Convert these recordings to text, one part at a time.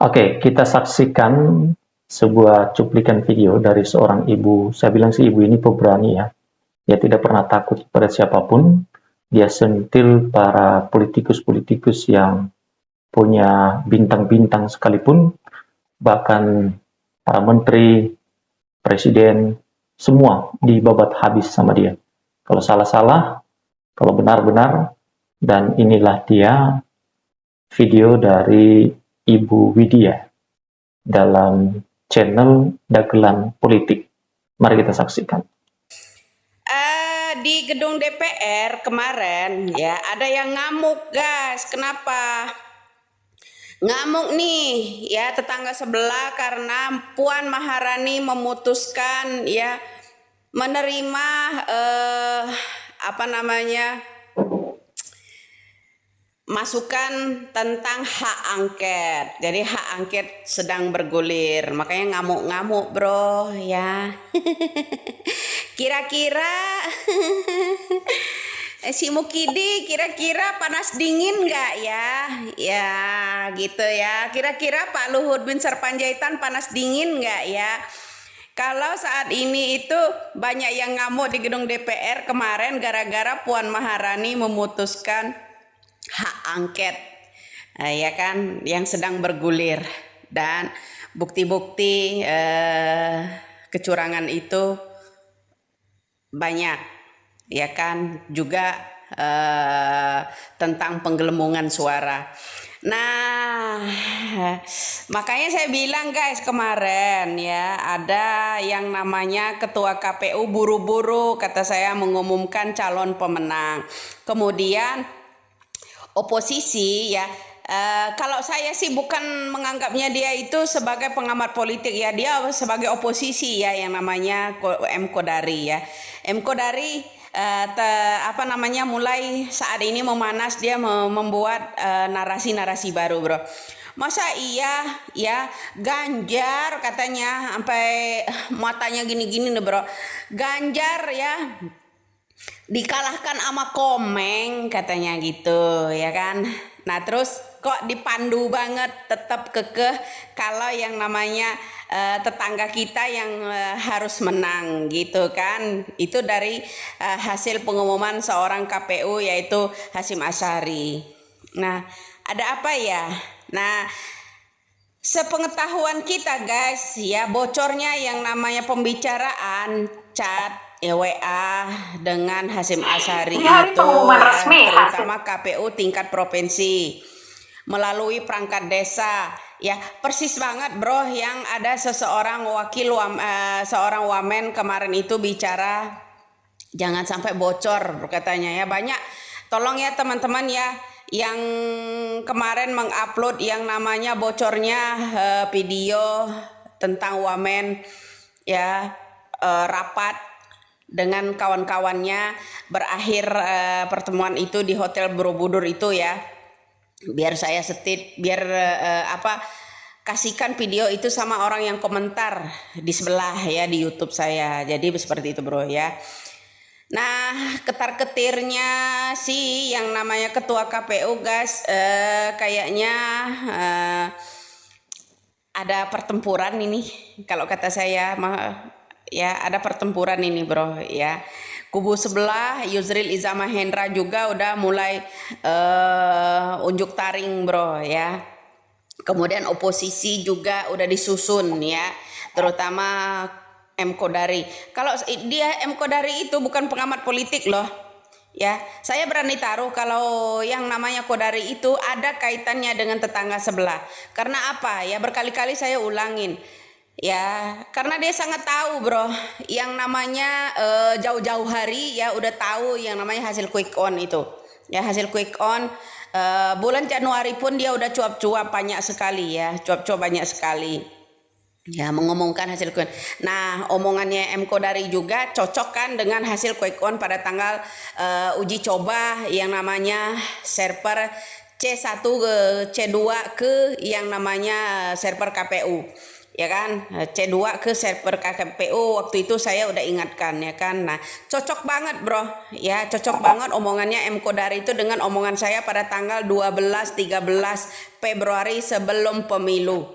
Oke, kita saksikan sebuah cuplikan video dari seorang ibu. Saya bilang si ibu ini pemberani ya. Dia tidak pernah takut pada siapapun. Dia sentil para politikus-politikus yang punya bintang-bintang sekalipun, bahkan para menteri, presiden, semua dibabat habis sama dia. Kalau salah-salah, kalau benar-benar, dan inilah dia video dari Ibu Widya dalam channel Dagelan Politik. Mari kita saksikan. Di gedung DPR kemarin ya ada yang ngamuk guys. Kenapa? Ngamuk nih ya tetangga sebelah karena Puan Maharani memutuskan ya menerima apa namanya masukan tentang hak angket. Jadi hak angket sedang bergulir, makanya ngamuk-ngamuk bro ya. Kira-kira si Mukidi kira-kira panas dingin nggak ya? Ya gitu ya. Kira-kira Pak Luhut bin Sarpanjaitan panas dingin nggak ya? Kalau saat ini itu banyak yang ngamuk di gedung DPR kemarin gara-gara Puan Maharani memutuskan hak angket, ya kan, yang sedang bergulir dan bukti-bukti kecurangan itu banyak, ya kan, juga tentang penggelembungan suara. Nah, makanya saya bilang guys kemarin ya ada yang namanya ketua KPU buru-buru kata saya mengumumkan calon pemenang. Kemudian oposisi ya kalau saya sih bukan menganggapnya dia itu sebagai pengamat politik ya, dia sebagai oposisi ya yang namanya M Kodari ya. M Kodari apa namanya mulai saat ini memanas, dia membuat narasi-narasi baru bro. Masa iya ya Ganjar katanya sampai matanya gini-gini nih bro. Ganjar ya dikalahkan sama Komeng katanya gitu ya kan. Nah terus kok dipandu banget tetap kekeh kalau yang namanya tetangga kita yang harus menang gitu kan. Itu dari hasil pengumuman seorang KPU yaitu Hasyim Asyari. Nah ada apa ya? Nah sepengetahuan kita guys ya bocornya yang namanya pembicaraan chat ya WA dengan Hasyim Asyari itu ya, terutama KPU tingkat provinsi melalui perangkat desa ya persis banget bro yang ada seseorang wakil seorang wamen kemarin itu bicara jangan sampai bocor katanya ya. Banyak tolong ya teman-teman ya yang kemarin mengupload yang namanya bocornya video tentang wamen ya rapat dengan kawan-kawannya berakhir pertemuan itu di Hotel Borobudur itu ya. Biar saya biar kasihkan video itu sama orang yang komentar di sebelah ya di YouTube saya. Jadi seperti itu bro ya. Nah ketar-ketirnya sih yang namanya ketua KPU guys kayaknya ada pertempuran ini kalau kata saya ya ada pertempuran ini bro ya. Kubu sebelah Yusril Iza Mahendra juga udah mulai unjuk taring bro ya. Kemudian oposisi juga udah disusun ya, terutama M Kodari. Kalau dia M Kodari itu bukan pengamat politik loh. Ya, saya berani taruh kalau yang namanya Kodari itu ada kaitannya dengan tetangga sebelah. Karena apa? Ya berkali-kali saya ulangin. Ya, karena dia sangat tahu, bro. Yang namanya jauh-jauh hari ya udah tahu yang namanya hasil quick on itu. Ya, hasil quick on bulan Januari pun dia udah cuap-cuap banyak sekali ya, cuap-cuap banyak sekali. Ya mengumumkan hasil quick on. Nah omongannya M Kodari juga cocok kan dengan hasil quick on pada tanggal uji coba yang namanya server C1 ke C2 ke yang namanya server KPU. ya kan, C2 ke server KPU waktu itu saya udah ingatkan ya kan. Nah, cocok banget bro, ya cocok banget omongannya M Kodari itu dengan omongan saya pada tanggal 12-13 Februari sebelum pemilu,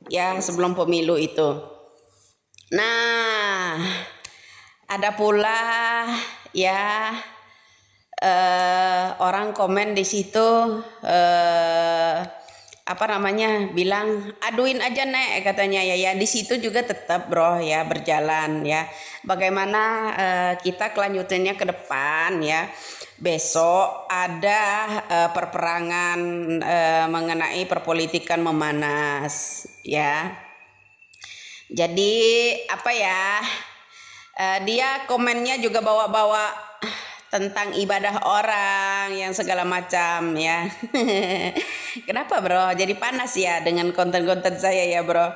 ya sebelum pemilu itu. Nah, ada pula ya orang komen di situ eh apa namanya bilang aduin aja nek katanya ya di situ juga tetap bro ya berjalan ya bagaimana kita kelanjutannya ke depan ya besok ada perperangan mengenai perpolitikan memanas ya jadi apa ya dia komennya juga bawa-bawa tentang ibadah orang yang segala macam ya. Kenapa bro? Jadi panas ya dengan konten-konten saya ya bro.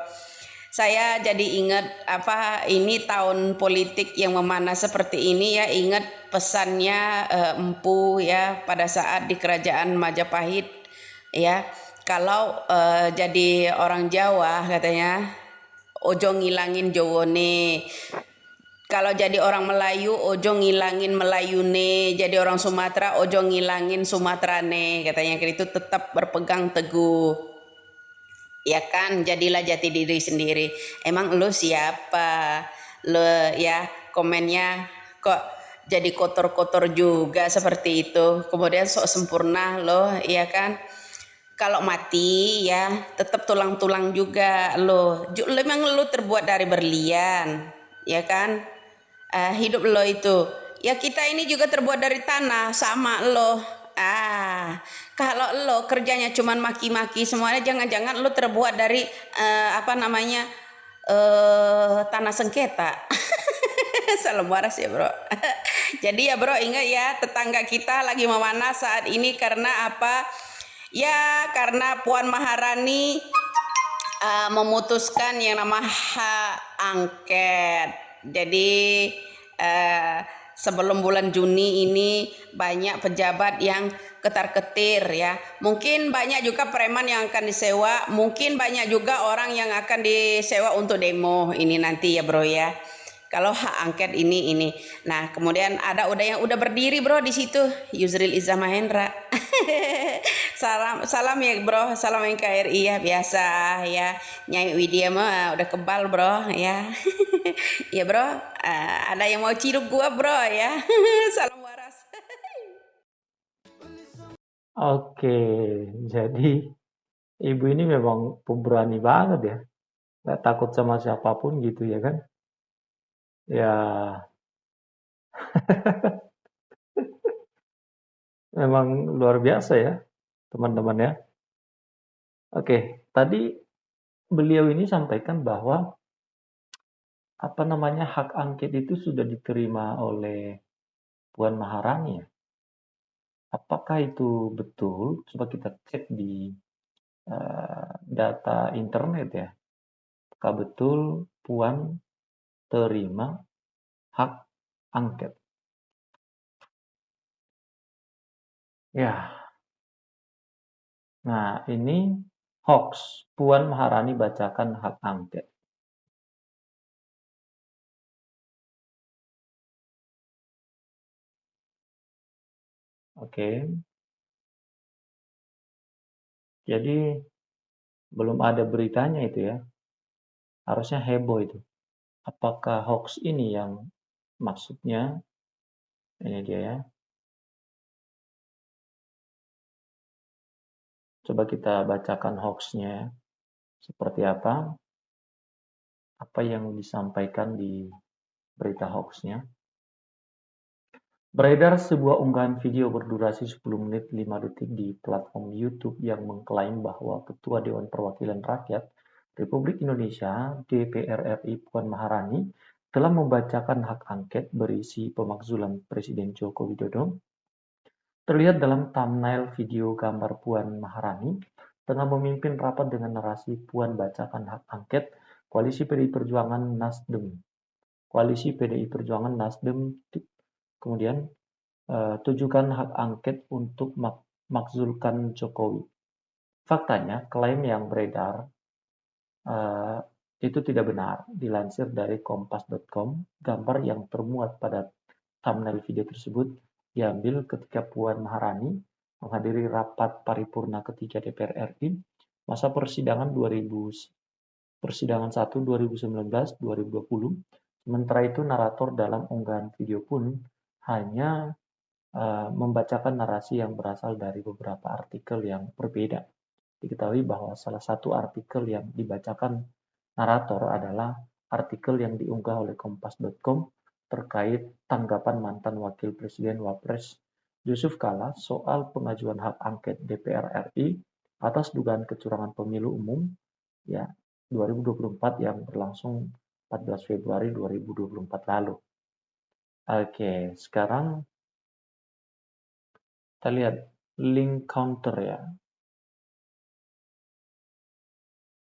Saya jadi ingat apa ini tahun politik yang memanas seperti ini ya ingat pesannya Empu ya pada saat di kerajaan Majapahit ya kalau jadi orang Jawa katanya ojo ngilangin Jowone kalau jadi orang Melayu ojo ngilangin Melayune jadi orang Sumatera ojo ngilangin Sumaterane katanya itu tetap berpegang teguh ya kan jadilah jati diri sendiri emang lu siapa lu ya komennya kok jadi kotor-kotor juga seperti itu kemudian sok sempurna loh ya kan kalau mati ya tetap tulang-tulang juga lo memang lo terbuat dari berlian ya kan hidup lo itu ya kita ini juga terbuat dari tanah sama lo kalau lo kerjanya cuman maki-maki semuanya jangan-jangan lo terbuat dari apa namanya tanah sengketa. Salam waras ya bro. Jadi ya bro ingat ya tetangga kita lagi memanas saat ini karena apa ya karena Puan Maharani memutuskan yang nama hak angket. Jadi sebelum bulan Juni ini banyak pejabat yang ketar-ketir ya. Mungkin banyak juga preman yang akan disewa, mungkin banyak juga orang yang akan disewa untuk demo ini nanti ya bro ya. Kalau hak angket ini. Nah, kemudian ada yang udah berdiri bro di situ, Yusril Iza Mahendra. salam ya bro, salam NKRI ya biasa ya. Nyai Widya mah udah kebal bro ya. Ya bro, ada yang mau ciduk gua bro ya. Salam waras. Oke, jadi ibu ini memang pemberani banget ya, nggak takut sama siapapun gitu ya kan? Ya, memang luar biasa ya, teman-teman ya. Oke, tadi beliau ini sampaikan bahwa apa namanya hak angket itu sudah diterima oleh Puan Maharani ya. Apakah itu betul? Coba kita cek di data internet ya. Apakah betul Puan terima hak angket? Ya, nah ini hoax. Puan Maharani bacakan hak angket. Oke, jadi belum ada beritanya itu ya. Harusnya heboh itu. Apakah hoax ini yang maksudnya? Ini dia ya. Coba kita bacakan hoaxnya ya. Seperti apa? Apa yang disampaikan di berita hoaxnya? Beredar sebuah unggahan video berdurasi 10 menit 5 detik di platform YouTube yang mengklaim bahwa Ketua Dewan Perwakilan Rakyat Republik Indonesia (DPR RI) Puan Maharani telah membacakan hak angket berisi pemakzulan Presiden Joko Widodo. Terlihat dalam thumbnail video gambar Puan Maharani tengah memimpin rapat dengan narasi Puan bacakan hak angket Koalisi PDI Perjuangan Nasdem. Koalisi PDI Perjuangan Nasdem kemudian tujukan hak angket untuk makzulkan Jokowi. Faktanya, klaim yang beredar Itu tidak benar. Dilansir dari kompas.com, gambar yang termuat pada thumbnail video tersebut diambil ketika Puan Maharani menghadiri rapat paripurna ketiga DPR RI masa persidangan 1 2019-2020. Sementara itu narator dalam unggahan video pun hanya membacakan narasi yang berasal dari beberapa artikel yang berbeda. Diketahui bahwa salah satu artikel yang dibacakan narator adalah artikel yang diunggah oleh kompas.com terkait tanggapan mantan Wakil Presiden Wapres Yusuf Kala soal pengajuan hak angket DPR RI atas dugaan kecurangan pemilu umum ya 2024 yang berlangsung 14 Februari 2024 lalu. Oke, sekarang kita lihat link counter ya.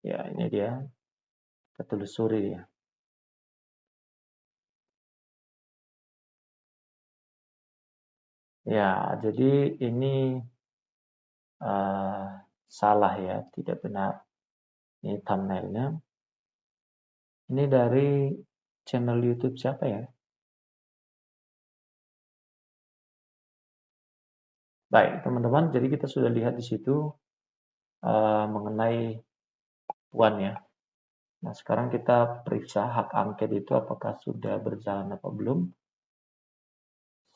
Ya, ini dia. Kita telusuri ya. Ya, jadi ini salah ya, tidak benar. Ini thumbnailnya. Ini dari channel YouTube siapa ya? Baik, teman-teman. Jadi kita sudah lihat di situ mengenai Puan ya. Nah, sekarang kita periksa hak angket itu apakah sudah berjalan apa belum.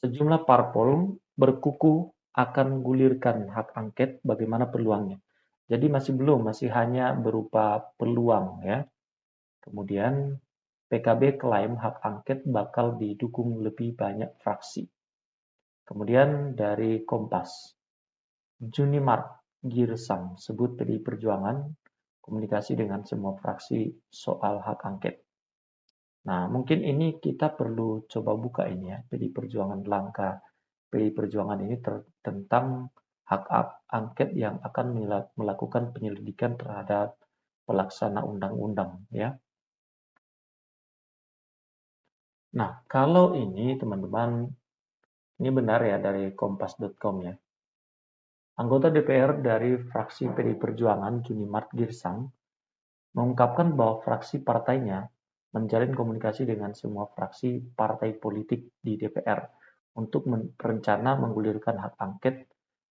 Sejumlah parpol berkuku akan gulirkan hak angket, bagaimana peluangnya. Jadi masih hanya berupa peluang ya. Kemudian PKB klaim hak angket bakal didukung lebih banyak fraksi. Kemudian dari Kompas, Junimart Girsang sebut PDI Perjuangan komunikasi dengan semua fraksi soal hak angket. Nah, mungkin ini kita perlu coba buka ini ya, PDI Perjuangan, langkah PDI Perjuangan ini tentang hak angket yang akan melakukan penyelidikan terhadap pelaksana undang-undang ya. Nah, kalau ini teman-teman, ini benar ya dari kompas.com ya. Anggota DPR dari fraksi PDI Perjuangan, Junimart Girsang, mengungkapkan bahwa fraksi partainya menjalin komunikasi dengan semua fraksi partai politik di DPR untuk berencana menggulirkan hak angket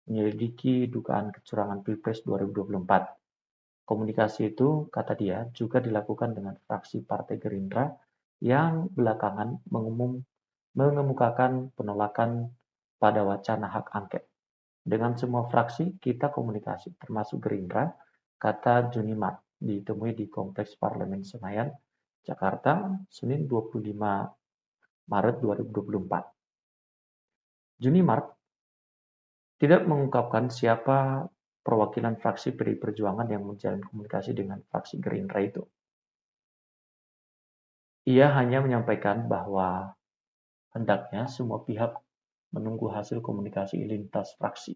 menyelidiki dugaan kecurangan Pilpres 2024. Komunikasi itu, kata dia, juga dilakukan dengan fraksi Partai Gerindra yang belakangan mengemukakan penolakan pada wacana hak angket. Dengan semua fraksi, kita komunikasi, termasuk Gerindra, kata Junimart, ditemui di Kompleks Parlemen Senayan, Jakarta, Senin 25 Maret 2024. Junimart tidak mengungkapkan siapa perwakilan fraksi PDI Perjuangan yang menjalin komunikasi dengan fraksi Gerindra itu. Ia hanya menyampaikan bahwa hendaknya semua pihak menunggu hasil komunikasi lintas fraksi.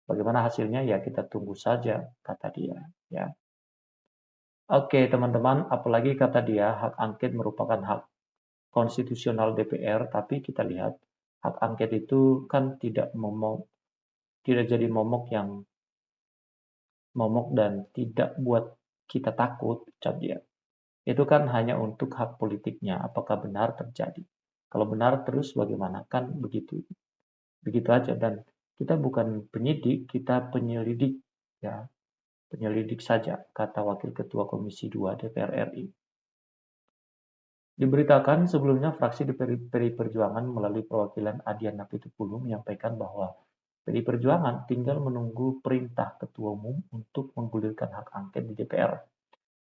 Bagaimana hasilnya ya kita tunggu saja, kata dia. Ya. Oke teman-teman, apalagi kata dia hak angket merupakan hak konstitusional DPR, tapi kita lihat hak angket itu kan tidak jadi momok dan tidak buat kita takut, ucap dia. Itu kan hanya untuk hak politiknya, apakah benar terjadi. Kalau benar terus bagaimana? Kan begitu. Begitu aja, dan kita bukan penyidik, kita penyelidik ya. Penyelidik saja, kata Wakil Ketua Komisi 2 DPR RI. Diberitakan sebelumnya fraksi PDI Perjuangan melalui perwakilan Adian Napitupulu menyampaikan bahwa PDI Perjuangan tinggal menunggu perintah Ketua Umum untuk menggulirkan hak angket di DPR.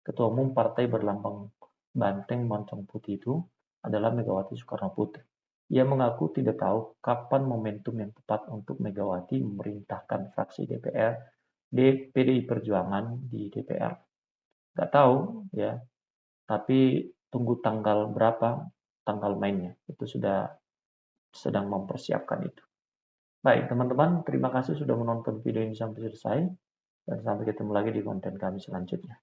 Ketua Umum partai berlambang banteng moncong putih itu adalah Megawati Soekarno Putri. Ia mengaku tidak tahu kapan momentum yang tepat untuk Megawati memerintahkan fraksi DPR PDI Perjuangan di DPR. Nggak tahu ya, tapi tunggu tanggal berapa, tanggal mainnya. Itu sudah sedang mempersiapkan itu. Baik teman-teman, terima kasih sudah menonton video ini sampai selesai. Dan sampai ketemu lagi di konten kami selanjutnya.